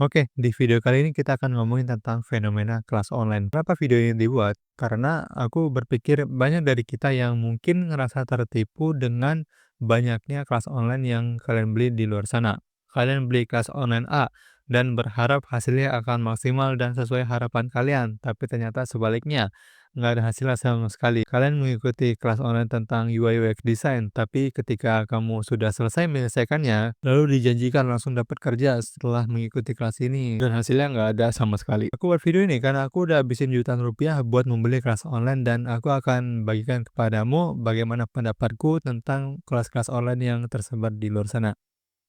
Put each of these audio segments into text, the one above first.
Oke, di video kali ini kita akan ngomongin tentang fenomena kelas online. Kenapa video ini dibuat? Karena aku berpikir banyak dari kita yang mungkin ngerasa tertipu dengan banyaknya kelas online yang kalian beli di luar sana. Kalian beli kelas online A dan berharap hasilnya akan maksimal dan sesuai harapan kalian, tapi ternyata sebaliknya nggak ada hasilnya sama sekali. Kalian mengikuti kelas online tentang UI UX design, tapi ketika kamu sudah selesai menyelesaikannya, lalu dijanjikan langsung dapat kerja setelah mengikuti kelas ini, dan hasilnya nggak ada sama sekali. Aku buat video ini karena aku udah habisin jutaan rupiah buat membeli kelas online, dan aku akan bagikan kepadamu bagaimana pendapatku tentang kelas-kelas online yang tersebar di luar sana.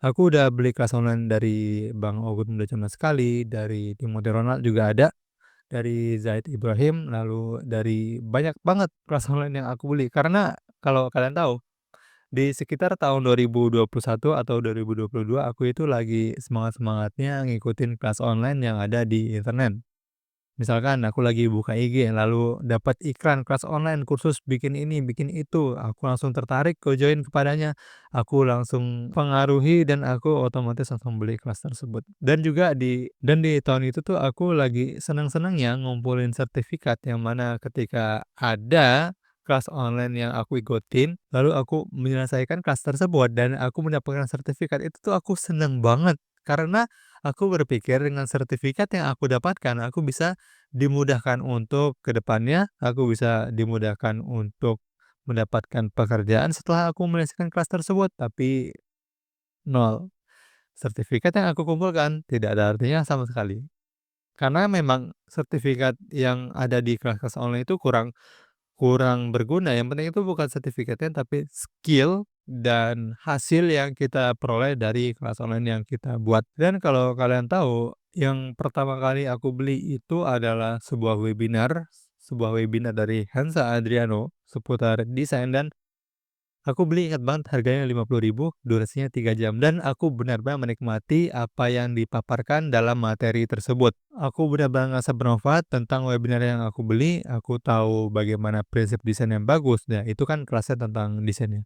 Aku udah beli kelas online dari Bang Ogut Muda Cerdas Sekali, dari Timothy Ronald juga ada, dari Zaid Ibrahim, lalu dari banyak banget kelas online yang aku beli. Karena kalau kalian tahu, di sekitar tahun 2021 atau 2022 aku itu lagi semangat-semangatnya ngikutin kelas online yang ada di internet. Misalkan aku lagi buka IG, lalu dapat iklan kelas online kursus bikin ini, bikin itu, aku langsung tertarik ke join kepadanya. Aku langsung pengaruhi dan aku otomatis langsung beli kelas tersebut. Dan di tahun itu tuh aku lagi senang-senangnya ngumpulin sertifikat yang mana ketika ada kelas online yang aku ikutin, lalu aku menyelesaikan kelas tersebut dan aku mendapatkan sertifikat, itu tuh aku seneng banget. Karena aku berpikir dengan sertifikat yang aku dapatkan, aku bisa dimudahkan untuk ke depannya, aku bisa dimudahkan untuk mendapatkan pekerjaan setelah aku menyelesaikan kelas tersebut, tapi nol. Sertifikat yang aku kumpulkan tidak ada artinya sama sekali. Karena memang sertifikat yang ada di kelas-kelas online itu kurang kurang berguna, yang penting itu bukan sertifikatnya tapi skill dan hasil yang kita peroleh dari kelas online yang kita buat. Dan kalau kalian tahu, yang pertama kali aku beli itu adalah sebuah webinar dari Hansa Adriano seputar desain, dan aku beli ingat banget harganya 50.000, durasinya 3 jam, dan aku benar-benar menikmati apa yang dipaparkan dalam materi tersebut. Aku benar-benar ngerasa bermanfaat tentang webinar yang aku beli, aku tahu bagaimana prinsip desain yang bagus. Nah, itu kan kelasnya tentang desain ya.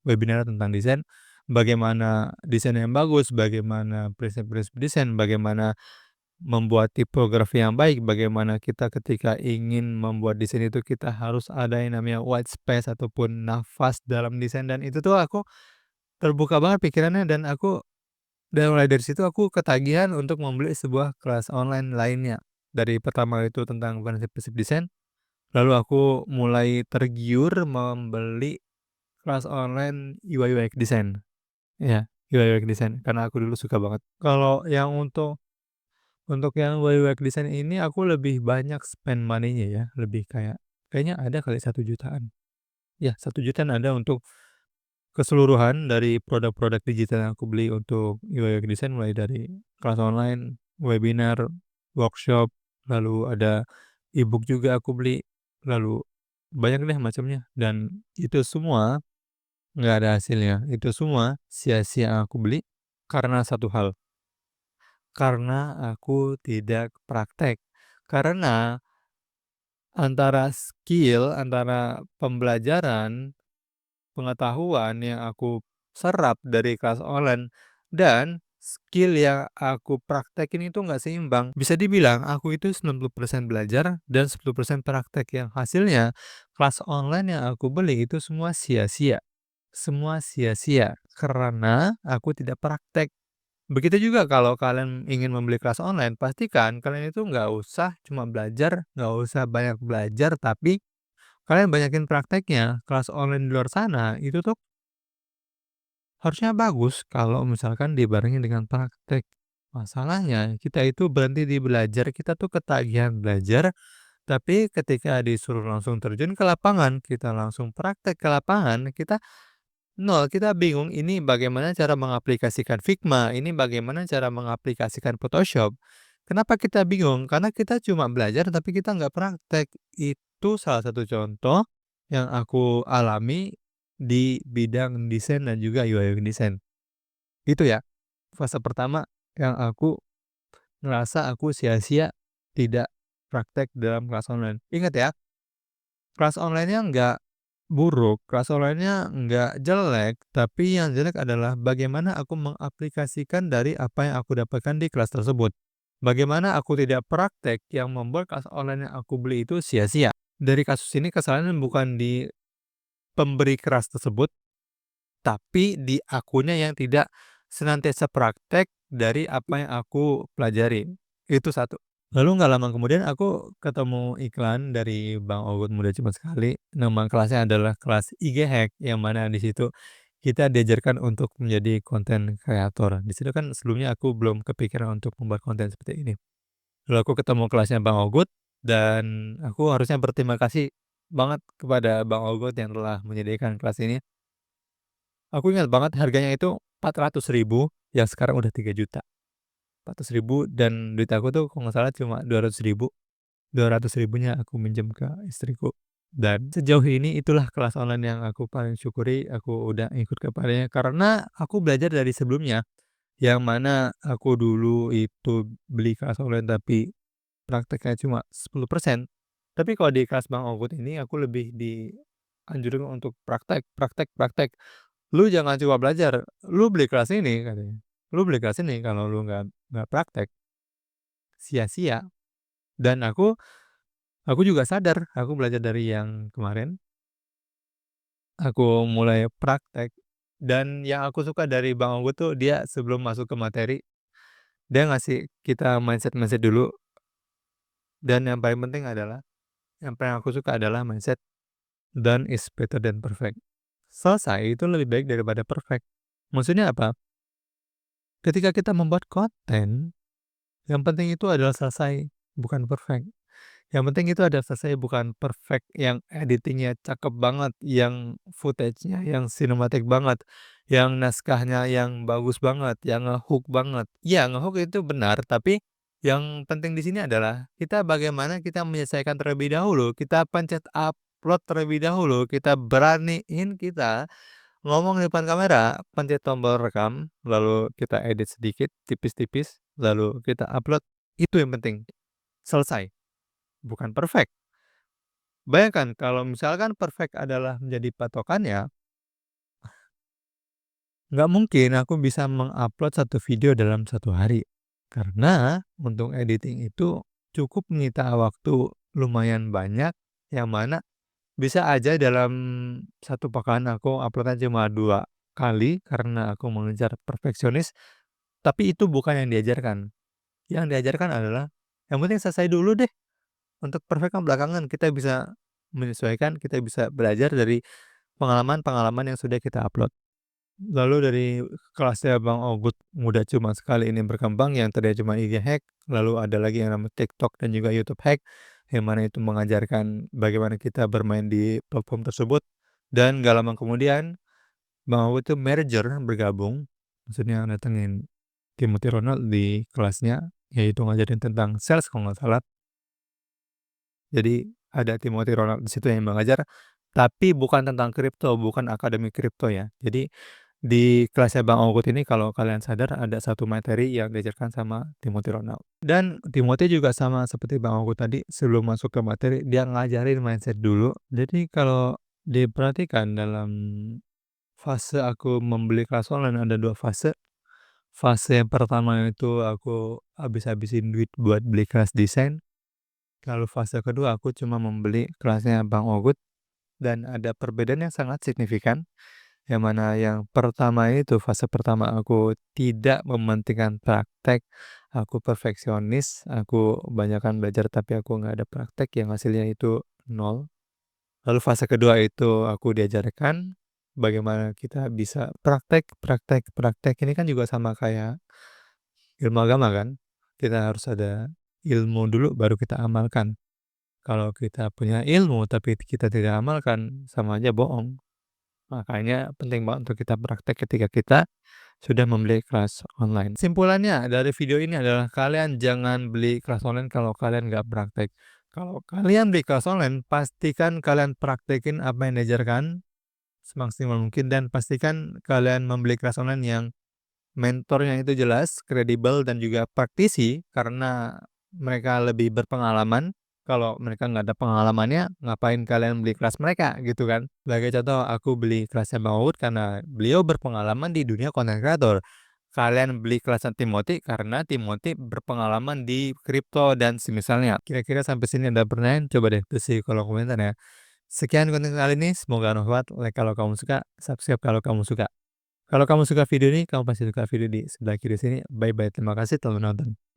Webinar tentang desain, bagaimana desain yang bagus, bagaimana prinsip-prinsip desain, bagaimana membuat tipografi yang baik, bagaimana kita ketika ingin membuat desain itu kita harus ada yang namanya white space ataupun nafas dalam desain, dan itu tuh aku terbuka banget pikirannya, dan mulai dari situ aku ketagihan untuk membeli sebuah kelas online lainnya. Dari pertama itu tentang prinsip-prinsip desain, lalu aku mulai tergiur membeli kelas online UI UX design. Iya, UI UX design karena aku dulu suka banget. Kalau yang untuk yang UI UX design ini aku lebih banyak spend money-nya ya, lebih kayaknya ada kali 1 jutaan. Ya, 1 jutaan ada untuk keseluruhan dari produk-produk digital yang aku beli untuk UI UX design, mulai dari kelas online, webinar, workshop, lalu ada e-book juga aku beli, lalu banyak deh macamnya, dan itu semua nggak ada hasilnya. Itu semua sia-sia aku beli karena satu hal, karena aku tidak praktek. Karena antara pembelajaran, pengetahuan yang aku serap dari kelas online dan skill yang aku praktekin itu nggak seimbang. Bisa dibilang aku itu 90% belajar dan 10% praktek, yang hasilnya kelas online yang aku beli itu semua sia-sia. Semua sia-sia karena aku tidak praktek. Begitu juga kalau kalian ingin membeli kelas online, pastikan kalian itu nggak usah cuma belajar, nggak usah banyak belajar, tapi kalian banyakin prakteknya. Kelas online di luar sana itu tuh harusnya bagus kalau misalkan dibarengin dengan praktek. Masalahnya kita itu berhenti di belajar, kita tuh ketagihan belajar, tapi ketika disuruh langsung terjun ke lapangan, kita langsung praktek ke lapangan, kita nol, kita bingung ini bagaimana cara mengaplikasikan Figma, ini bagaimana cara mengaplikasikan Photoshop. Kenapa kita bingung? Karena kita cuma belajar tapi kita nggak praktek. Itu salah satu contoh yang aku alami di bidang desain dan juga UI UX design. Itu ya, fase pertama yang aku ngerasa aku sia-sia tidak praktek dalam kelas online. Ingat ya, kelas online-nya nggak buruk, kelas online-nya nggak jelek, tapi yang jelek adalah bagaimana aku mengaplikasikan dari apa yang aku dapatkan di kelas tersebut. Bagaimana aku tidak praktek yang membuat kelas online yang aku beli itu sia-sia. Dari kasus ini kesalahan bukan di pemberi kelas tersebut, tapi di akunya yang tidak senantiasa praktek dari apa yang aku pelajari. Itu satu. Lalu nggak lama kemudian aku ketemu iklan dari Bang Ogut Muda Cepat Sekali. Nama kelasnya adalah kelas IG Hack, yang mana di situ kita diajarkan untuk menjadi konten kreator. Di situ kan sebelumnya aku belum kepikiran untuk membuat konten seperti ini. Lalu aku ketemu kelasnya Bang Ogut dan aku harusnya berterima kasih banget kepada Bang Ogut yang telah menyediakan kelas ini. Aku ingat banget harganya itu 400.000 yang sekarang udah 3 juta. 400.000 dan duit aku tuh kalau nggak salah cuma 200.000. 200.000-nya aku minjem ke istriku. Dan sejauh ini itulah kelas online yang aku paling syukuri aku udah ikut kepadanya karena aku belajar dari sebelumnya, yang mana aku dulu itu beli kelas online tapi prakteknya cuma 10%. Tapi kalau di kelas Bang Ogut ini aku lebih dianjurkan untuk praktek praktek praktek. "Lu jangan cuma belajar, lu beli kelas ini," katanya. "Lu beli kelas ini, kalau lu nggak praktek, sia-sia." Dan aku juga sadar, aku belajar dari yang kemarin, aku mulai praktek, dan yang aku suka dari Bang Ogut tuh dia sebelum masuk ke materi, dia ngasih kita mindset-mindset dulu, dan yang paling penting adalah, yang paling aku suka adalah mindset, "Done is better than perfect." Selesai itu lebih baik daripada perfect. Maksudnya apa? Ketika kita membuat konten, yang penting itu adalah selesai, bukan perfect. Yang penting itu ada selesai, bukan perfect yang editingnya cakep banget, yang footage-nya yang sinematik banget, yang naskahnya yang bagus banget, yang nge-hook banget. Ya nge-hook itu benar, tapi yang penting di sini adalah kita bagaimana kita menyelesaikan terlebih dahulu, kita pencet upload terlebih dahulu, kita beraniin kita ngomong di depan kamera, pencet tombol rekam, lalu kita edit sedikit, tipis-tipis, lalu kita upload, itu yang penting, selesai, bukan perfect. Bayangkan kalau misalkan perfect adalah menjadi patokannya, nggak mungkin aku bisa mengupload satu video dalam 1 hari. Karena untuk editing itu cukup menyita waktu lumayan banyak, yang mana bisa aja dalam 1 pekan aku upload-nya cuma 2 kali karena aku mengejar perfeksionis, tapi itu bukan yang diajarkan. Yang diajarkan adalah, yang penting selesai dulu deh, untuk perfect kan belakangan, kita bisa menyesuaikan, kita bisa belajar dari pengalaman-pengalaman yang sudah kita upload. Lalu dari kelasnya Bang Ogut Muda Cuma Sekali ini berkembang yang tadinya cuma IG Hack, lalu ada lagi yang namanya TikTok dan juga YouTube Hack, yang mana itu mengajarkan bagaimana kita bermain di platform tersebut. Dan gak lama kemudian Bang Ogut itu merger, bergabung, maksudnya datengin Timothy Ronald di kelasnya, yaitu ngajarin tentang sales kalau nggak salah. Jadi ada Timothy Ronald di situ yang mengajar, tapi bukan tentang kripto, bukan akademi kripto ya. Jadi di kelasnya Bang Ogut ini kalau kalian sadar ada satu materi yang diajarkan sama Timothy Ronald. Dan Timothy juga sama seperti Bang Ogut tadi, sebelum masuk ke materi dia ngajarin mindset dulu. Jadi kalau diperhatikan dalam fase aku membeli kelas online ada 2 fase. Fase yang pertama itu aku habis-habisin duit buat beli kelas desain. Lalu fase kedua aku cuma membeli kelasnya Bang Ogut dan ada perbedaan yang sangat signifikan, yang mana yang pertama itu fase pertama aku tidak mementingkan praktek, aku perfeksionis, aku banyakan belajar tapi aku nggak ada praktek yang hasilnya itu nol. Lalu fase kedua itu aku diajarkan bagaimana kita bisa praktek praktek praktek, ini kan juga sama kayak ilmu agama kan, kita harus ada ilmu dulu baru kita amalkan. Kalau kita punya ilmu tapi kita tidak amalkan, sama aja bohong. Makanya penting banget untuk kita praktek ketika kita sudah membeli kelas online. Simpulannya dari video ini adalah kalian jangan beli kelas online kalau kalian nggak praktek. Kalau kalian beli kelas online, pastikan kalian praktekin apa yang diajarkan semaksimal mungkin dan pastikan kalian membeli kelas online yang mentornya itu jelas, kredibel, dan juga praktisi karena mereka lebih berpengalaman. Kalau mereka nggak ada pengalamannya, ngapain kalian beli kelas mereka gitu kan. Sebagai contoh, aku beli kelasnya Bang Uut karena beliau berpengalaman di dunia content creator. kalian beli kelasnya Timothy karena Timothy berpengalaman di kripto dan semisalnya. Kira-kira sampai sini ada pertanyaan? Coba deh tulis di kolom komentar ya. Sekian konten kali ini, semoga bermanfaat. Like kalau kamu suka, subscribe kalau kamu suka. Kalau kamu suka video ini, kamu pasti suka video di sebelah kiri sini. Bye bye, terima kasih telah menonton.